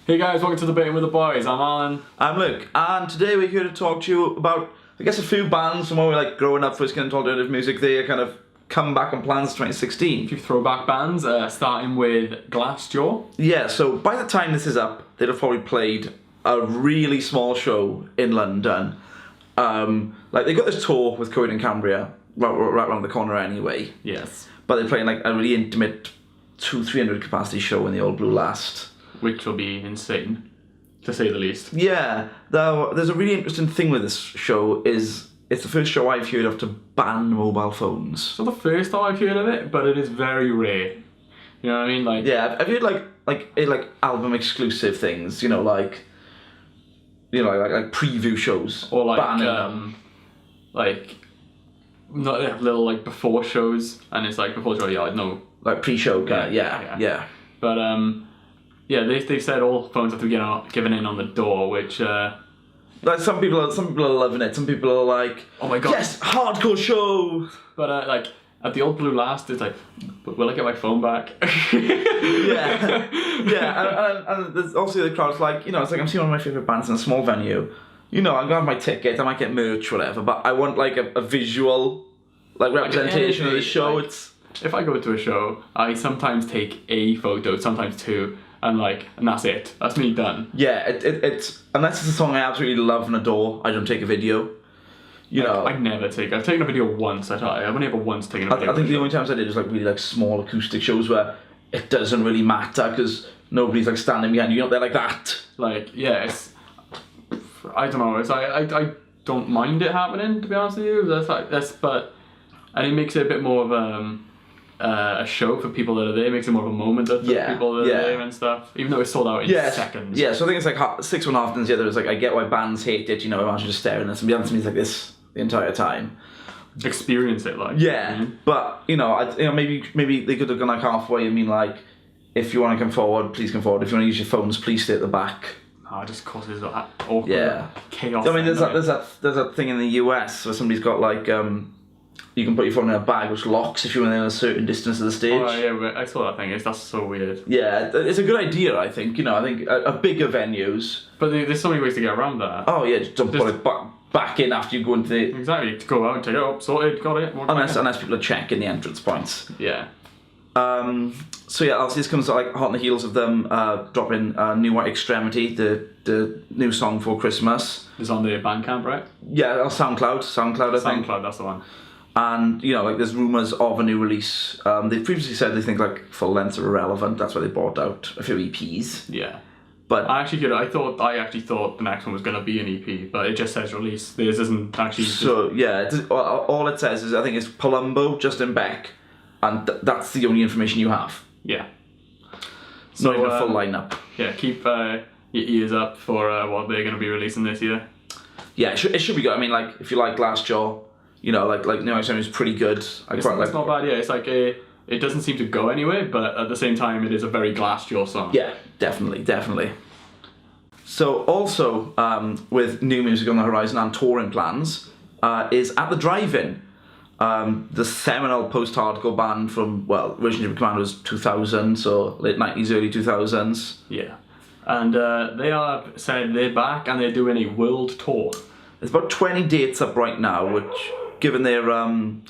Hey guys, welcome to Debatin with the Boys. I'm Alan. I'm Luke, and today we're here to talk to you about, I guess, a few bands from when we were like growing up, first getting into alternative music. They kind of come back and plans 2016. A few throwback bands, starting with Glassjaw. Yeah, so by the time this is up, they'd have probably played a really small show in London. Like they got this tour with Coed and Cambria right around the corner anyway. Yes. But they're playing like a really intimate 200-300 capacity show in the Old Blue Last. Which will be insane, to say the least. Yeah, though there's a really interesting thing with this show is it's the first show I've heard of to ban mobile phones. It's not the first time I've heard of it, but it is very rare. You know what I mean? Like, yeah, I've heard like album exclusive things, like preview shows or like banning them. Like not they have little like before shows, and it's like before show, no, like pre-show, yeah. But yeah, they've said all phones have to be given in on the door, which like some people are loving it. Some people are like, oh my god, yes, hardcore show. But like at the Old Blue Last, it's like, will I get my phone back? yeah, and there's also the crowd's like, it's like I'm seeing one of my favourite bands in a small venue. I'm gonna have my ticket, I might get merch, whatever, but I want like a visual representation of the show. Like, if I go to a show, I sometimes take a photo, sometimes two, and that's it. That's me done. Yeah, it's unless it's a song I absolutely love and adore, I don't take a video. I never take. I've taken a video once. I've only ever once taken a video. I think the only times I did was really small acoustic shows where it doesn't really matter because nobody's standing behind you. They're like that. Yes. I don't know. I don't mind it happening, to be honest with you. And it makes it a bit more of a show for people that are there. It makes it more of a moment for people that are there and stuff. Even though it's sold out in seconds. Yeah, so I think it's like 6 1/2 times the other is like, I get why bands hate it. Imagine just staring at somebody else and like this the entire time. Experience it But maybe they could have gone halfway and mean if you want to come forward, please come forward. If you want to use your phones, please stay at the back. It just causes that awkward chaos. I mean, there's that thing in the US where somebody's got you can put your phone in a bag which locks if you're within a certain distance of the stage. Oh yeah, I saw that thing. That's so weird. Yeah, it's a good idea. I think. I think at bigger venues. But there's so many ways to get around that. Oh yeah, just don't put it back in after you go into the. Exactly. To go out and take it up, sorted, got it. Unless people are checking the entrance points. Yeah. So yeah, obviously this comes hot on the heels of them dropping New White Extremity, the new song for Christmas. It's on the Bandcamp, right? Yeah, or SoundCloud, I think. SoundCloud, that's the one. And there's rumours of a new release. They previously said they think full lengths are irrelevant. That's why they bought out a few EPs. Yeah. But I actually thought the next one was going to be an EP, but it just says release. This isn't actually. So yeah, all it says is I think it's Palumbo, Justin Beck, and that's the only information you have. Yeah. So, not even a full lineup. Yeah, keep your ears up for what they're going to be releasing this year. Yeah, it should be good. I mean, if you like Glassjaw, New Extremity is pretty good. It's not bad. Yeah, it's it doesn't seem to go anywhere, but at the same time, it is a very Glassjaw song. Yeah, definitely. So also with new music on the horizon and touring plans is At the Drive-In. The seminal post-hardcore band from, originally Command was 2000, so late 90s, early 2000s. Yeah. And they are said they're back and they're doing a world tour. There's about 20 dates up right now, which, given their, given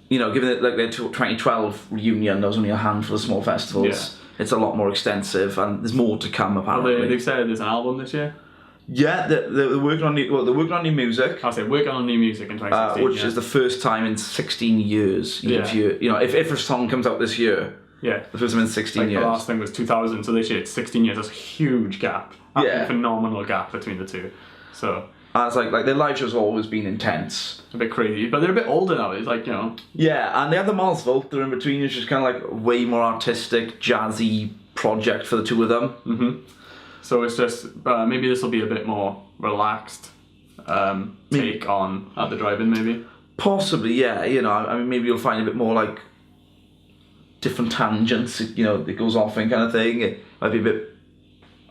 their 2012 reunion, there was only a handful of small festivals. Yeah. It's a lot more extensive, and there's more to come, apparently. Well, they've said there's an album this year. Yeah, they're working on new music. I'll say working on new music in 2016, which is the first time in 16 years. If a song comes out this year, the first time in 16 years. The last thing was 2000, so this year it's 16 years. That's a huge gap. A phenomenal gap between the two. So. It's their live shows have always been intense. A bit crazy, but they're a bit older now. It's Yeah, and they have the Mars Volta in between, which is kind of way more artistic, jazzy project for the two of them. Mm-hmm. So it's just maybe this will be a bit more relaxed take on At the Drive-In, maybe. Possibly, yeah. I mean, maybe you'll find a bit more different tangents. It goes off in kind of thing. It might be a bit,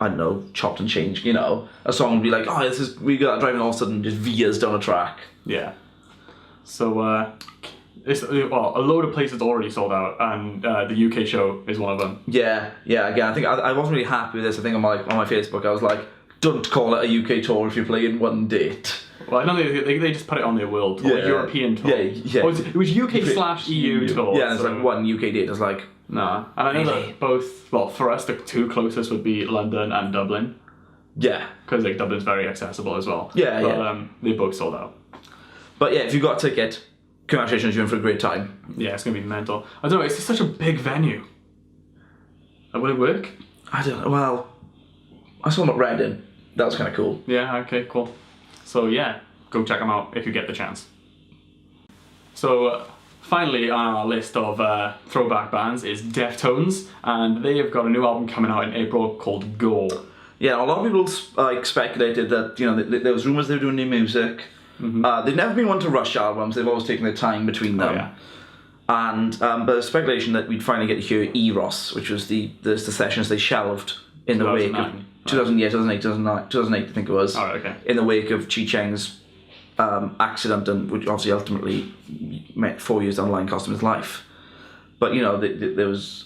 I don't know, chopped and changed. A song would be like, oh, we got Driving, all of a sudden just veers down a track. Yeah. So well, a load of places already sold out, and the UK show is one of them. Yeah. Again, I think I wasn't really happy with this. I think on my Facebook, I was like, don't call it a UK tour if you're playing one date. Well, I know they just put it on their world tour, European tour. Yeah. Oh, it was UK/EU tour. Yeah, it's like one UK date. It's like, nah. And I know that both, well, for us, the two closest would be London and Dublin. Yeah. Because like Dublin's very accessible as well. Yeah, but, they both sold out. But yeah, if you got a ticket, congratulations, you're in for a great time. Yeah, it's going to be mental. I don't know, it's just such a big venue. Will it work? I don't know, well, I saw them at Reading. That was kind of cool. Yeah, okay, cool. So yeah, go check them out if you get the chance. So finally on our list of throwback bands is Deftones, and they have got a new album coming out in April called Go. Yeah, a lot of people speculated that, you know, there was rumours they were doing new music. Mm-hmm. They've never been one to rush albums, they've always taken their time between them. Oh, yeah. And but there's speculation that we'd finally get to hear Eros, which was the sessions they shelved in the wake of 2008, I think it was. Oh, okay. In the wake of Chi Cheng's accident, and which obviously ultimately meant 4 years down the line cost him his life. But you know, there was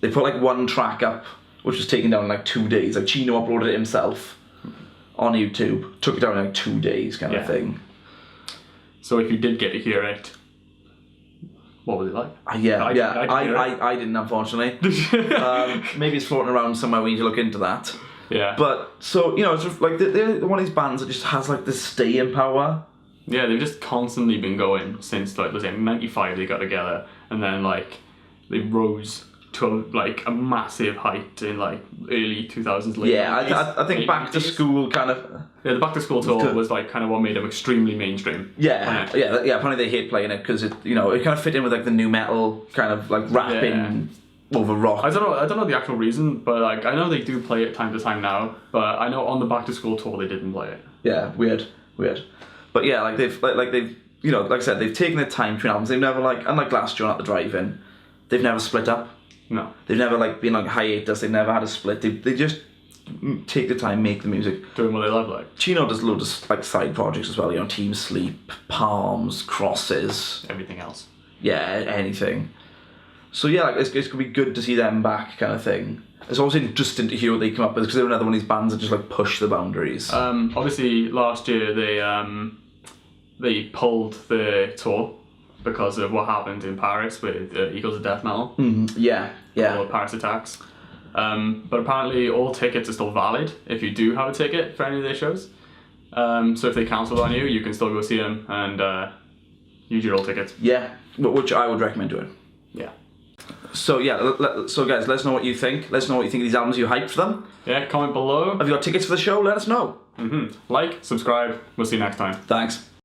they put like one track up, which was taken down in like 2 days. Like Chino uploaded it himself on YouTube, took it down in like 2 days, kind of thing. So if you did get to hear it, what was it like? I didn't, unfortunately. Maybe it's floating around somewhere. We need to look into that. Yeah. But so you know, it's just like they're one of these bands that just has like this staying power. Yeah, they've just constantly been going since like let's say '95 they got together, and then like they rose to like a massive height in like early 2000s. Late Yeah, I think Back to School kind of. Yeah, the Back to School tour was like kind of what made them extremely mainstream. Yeah. Apparently they hate playing it because it kind of fit in with like the new metal kind of like rapping over rock. I don't know the actual reason, but like I know they do play it time to time now. But I know on the Back to School tour they didn't play it. Yeah, weird. But yeah, like they've like I said, they've taken their time between albums. They've never unlike Glassjaw at the Drive-In, they've never split up. No. They've never been like hiatus. They've never had a split. They just take the time, make the music, doing what they love. Like Chino does loads of like side projects as well. You know, Team Sleep, Palms, Crosses, everything else. Yeah, anything. So yeah, like it's gonna be good to see them back, kind of thing. It's always interesting to hear what they come up with because they're another one of these bands that just like push the boundaries. Obviously, last year they pulled the tour because of what happened in Paris with Eagles of Death Metal. Yeah. Or Paris Attacks. But apparently all tickets are still valid if you do have a ticket for any of their shows. So if they cancelled on you, you can still go see them and use your old tickets. Yeah, which I would recommend doing. Yeah. So yeah, so guys, let us know what you think. Let us know what you think of these albums. Are you hyped for them? Yeah, comment below. Have you got tickets for the show? Let us know. Like, subscribe. We'll see you next time. Thanks.